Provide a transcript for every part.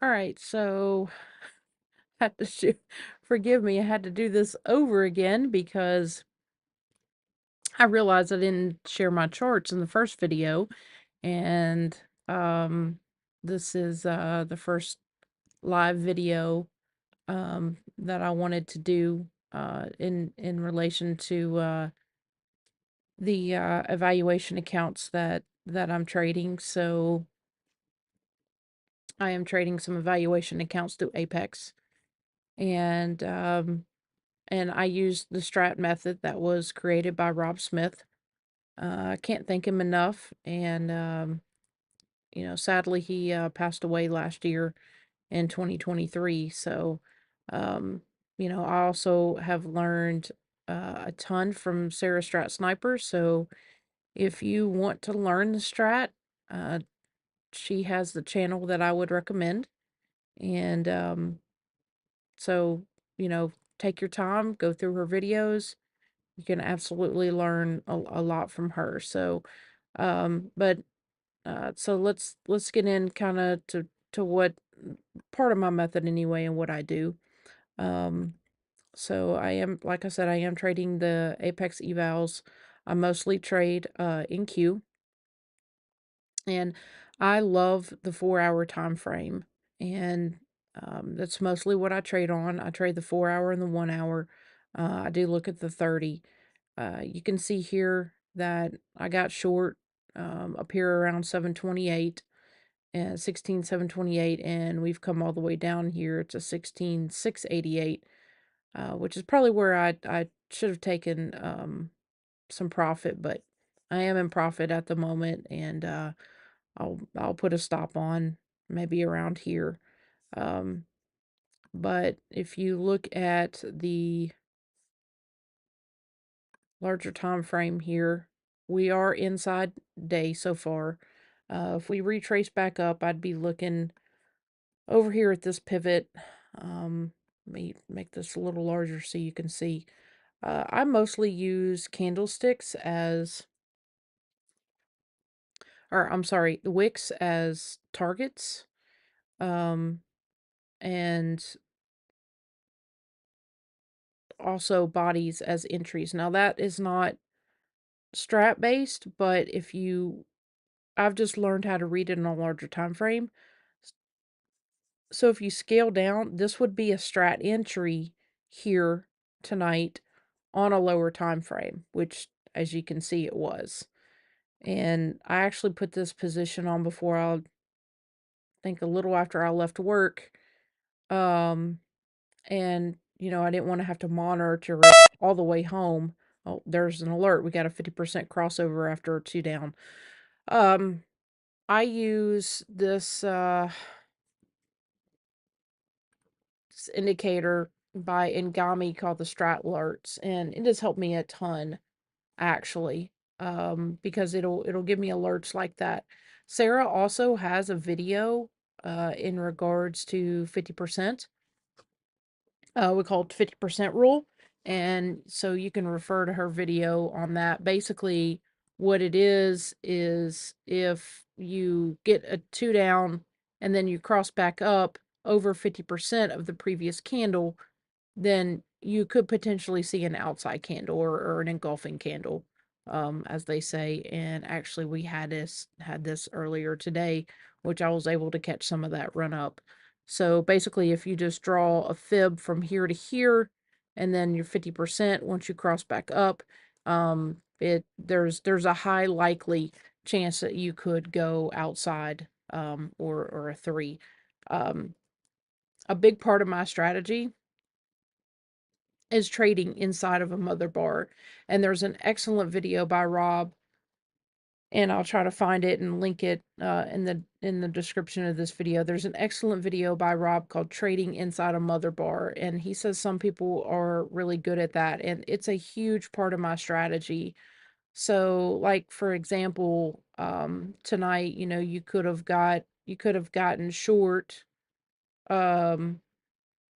All right, so had to forgive me. I had to do this over again because I realized I didn't share my charts in the first video, and um, this is the first live video that I wanted to do in relation to the evaluation accounts that I'm trading. So I am trading some evaluation accounts through Apex, and I used the Strat method that was created by Rob Smith. I can't thank him enough, and sadly he passed away last year in 2023. So, um, I also have learned a ton from Sarah Strat Sniper. So, if you want to learn the Strat, uh, she has the channel that I would recommend, and so take your time, go through her videos. You can absolutely learn a lot from her. So, but so let's get in kind of to what part of my method anyway and what I do. Um, so I am, like I said, I am trading the Apex evals. I mostly trade in Q, and I love the 4 hour time frame, and that's mostly what I trade on. I trade the 4 hour and the 1 hour. I do look at the 30. You can see here that I got short up here around 728 and 16,728, and we've come all the way down here to 16,688, which is probably where I should have taken some profit, but I am in profit at the moment, and I'll put a stop on maybe around here. Um, but if you look at the larger time frame here, we are inside day so far. If we retrace back up, I'd be looking over here at this pivot. Let me make this a little larger so you can see. I mostly use candlesticks as, or I'm sorry, wicks as targets, um, and also bodies as entries. Now that is not strat based, but I've just learned how to read it in a larger time frame. So if you scale down, this would be a strat entry here tonight on a lower time frame, which as you can see it was. And I actually put this position on before I think a little after I left work. Um and I didn't want to have to monitor it all the way home. Oh, there's an alert. We got a 50% crossover after 2 down. Um I use this indicator by Ngami called the Strat Alerts, and it has helped me a ton actually, because it'll give me alerts like that. Sarah also has a video in regards to 50%. We call it 50% rule, and so you can refer to her video on that. Basically, what it is if you get a 2 down and then you cross back up over 50% of the previous candle, then you could potentially see an outside candle or an engulfing candle, as they say. And actually, we had this earlier today, which I was able to catch some of that run up. So basically, if you just draw a fib from here to here, and then you're 50% once you cross back up, there's a high likely chance that you could go outside, or a 3. Um, a big part of my strategy is trading inside of a mother bar. And there's an excellent video by Rob, and I'll try to find it and link it in the description of this video. There's an excellent video by Rob called Trading Inside a Mother Bar, and he says some people are really good at that, and it's a huge part of my strategy. So, like for example, tonight, you could have gotten short, um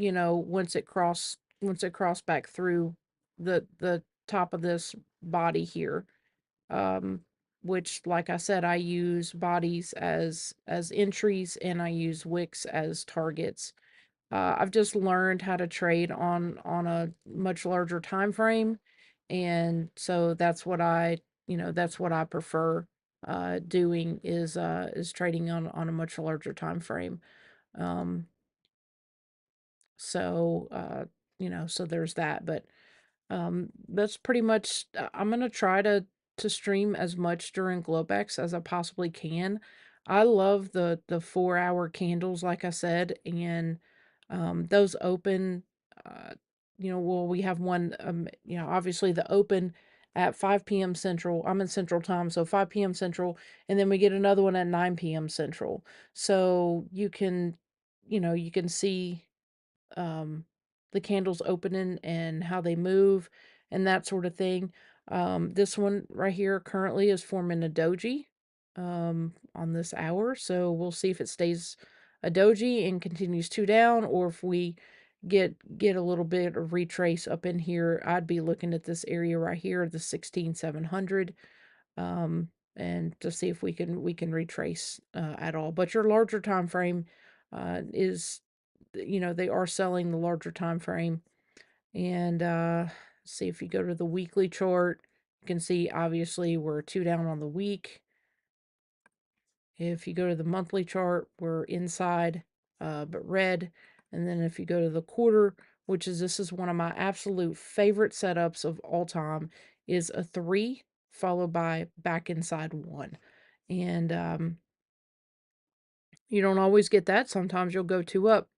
once it crossed back through the top of this body here. Um, which, like I said, I use bodies as entries and I use wicks as targets. I've just learned how to trade on a much larger time frame, and so that's what I prefer doing is trading on a much larger time frame. Um, so there's that, but that's pretty much I'm gonna try to stream as much during Globex as I possibly can. I love the 4 hour candles, like I said, and those open well, we have one obviously the open at 5 p.m. Central. I'm in Central Time, so 5 p.m. Central, and then we get another one at 9 p.m. Central. So you can see um, the candles opening and how they move and that sort of thing. This one right here currently is forming a doji on this hour, so we'll see if it stays a doji and continues two down, or if we get a little bit of retrace up in here. I'd be looking at this area right here, the 16700, and to see if we can retrace at all. But your larger time frame is they are selling the larger time frame. And see if you go to the weekly chart, you can see obviously we're two down on the week. If you go to the monthly chart, we're inside, but red. And then if you go to the quarter, this is one of my absolute favorite setups of all time, is a 3 followed by back inside 1. And you don't always get that. Sometimes you'll go 2 up.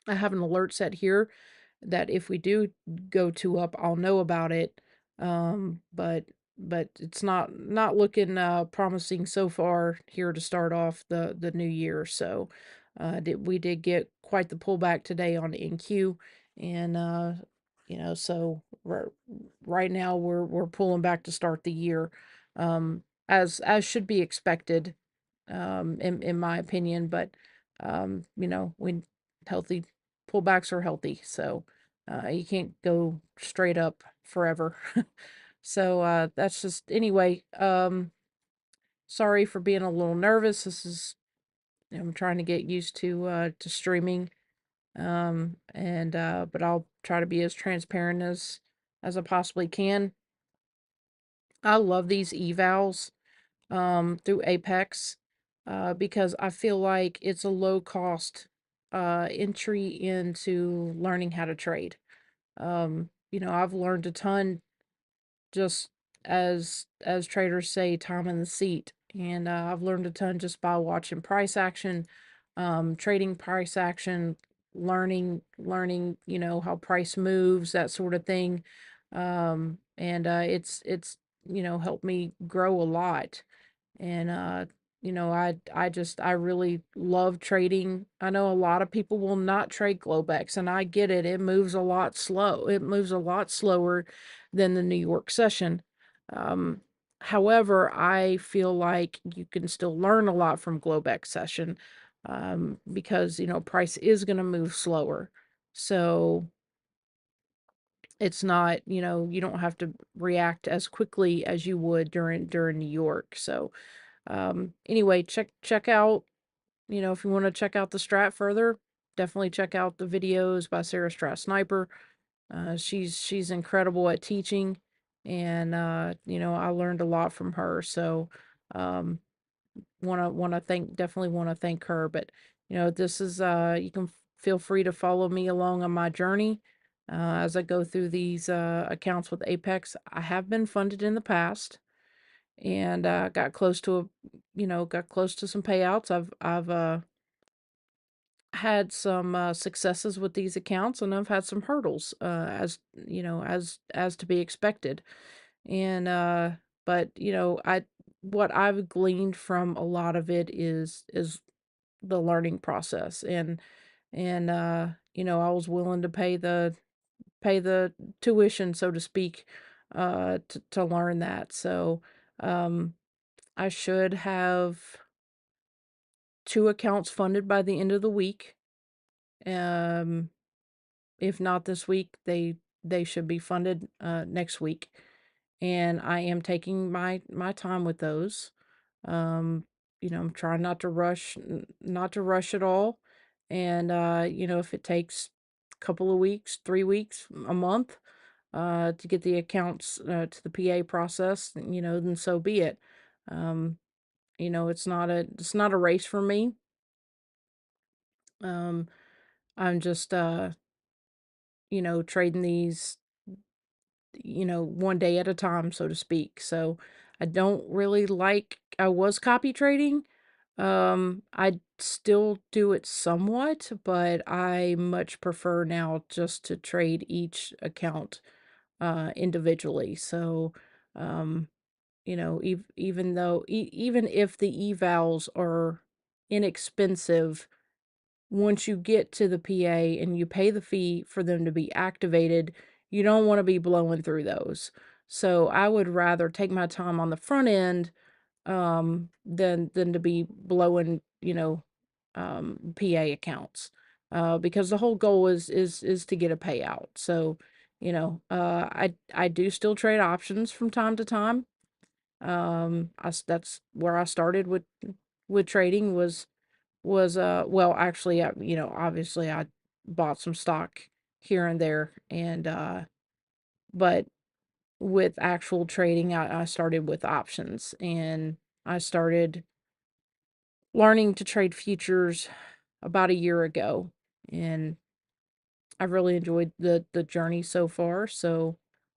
I have an alert set here that if we do go 2 up, I'll know about it. But it's not looking promising so far here to start off the new year. So we did get quite the pullback today on NQ, and so right now we're pulling back to start the year, as should be expected, in my opinion. But we healthy pullbacks are healthy, so you can't go straight up forever. So that's just anyway. Sorry for being a little nervous. I'm trying to get used to streaming, and but I'll try to be as transparent as I possibly can. I love these evals through Apex, because I feel like it's a low cost entry into learning how to trade. I've learned a ton, just as traders say, time in the seat, and I've learned a ton just by watching price action, trading price action, learning how price moves, that sort of thing. And it's helped me grow a lot. And I really love trading. I know a lot of people will not trade Globex, and I get it. It moves a lot slow. It moves a lot slower than the New York session. Um, However, I feel like you can still learn a lot from Globex session, because price is going to move slower. So it's not, you don't have to react as quickly as you would during New York. So anyway, check out, if you want to check out the strat further, definitely check out the videos by Sarah Strat Sniper. She's incredible at teaching, and I learned a lot from her. So um want to thank definitely want to thank her. But this is you can feel free to follow me along on my journey as I go through these accounts with Apex. I have been funded in the past, and got close to some payouts. I've had some successes with these accounts, and I've had some hurdles, as to be expected. And but I what I've gleaned from a lot of it is the learning process. And I was willing to pay the tuition, so to speak, to learn that. So um I should have 2 accounts funded by the end of the week. Um, if not this week, they should be funded next week. and I am taking my time with those. Um, I'm trying not to rush at all. And if it takes a couple of weeks, 3 weeks, a month, to get the accounts to the PA process, then so be it. Um, it's not a race for me. Um, I'm just trading these, one day at a time, so to speak. So I don't really I was copy trading. I still do it somewhat, but I much prefer now just to trade each account individually. So, um, even though even if the evals are inexpensive, once you get to the PA and you pay the fee for them to be activated, you don't want to be blowing through those. So I would rather take my time on the front end than to be blowing, PA accounts. Because the whole goal is to get a payout. So, I do still trade options from time to time. That's where I started with trading well, actually, obviously I bought some stock here and there, and but with actual trading, I started with options, and I started learning to trade futures about a year ago, and I've really enjoyed the journey so far. So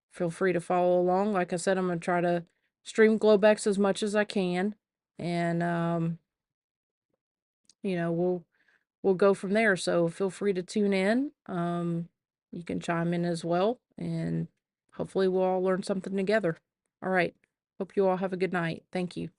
feel free to follow along. Like I said, I'm gonna try to stream Globex as much as I can, and we'll go from there. So feel free to tune in. You can chime in as well, and hopefully we'll all learn something together. All right. Hope you all have a good night. Thank you.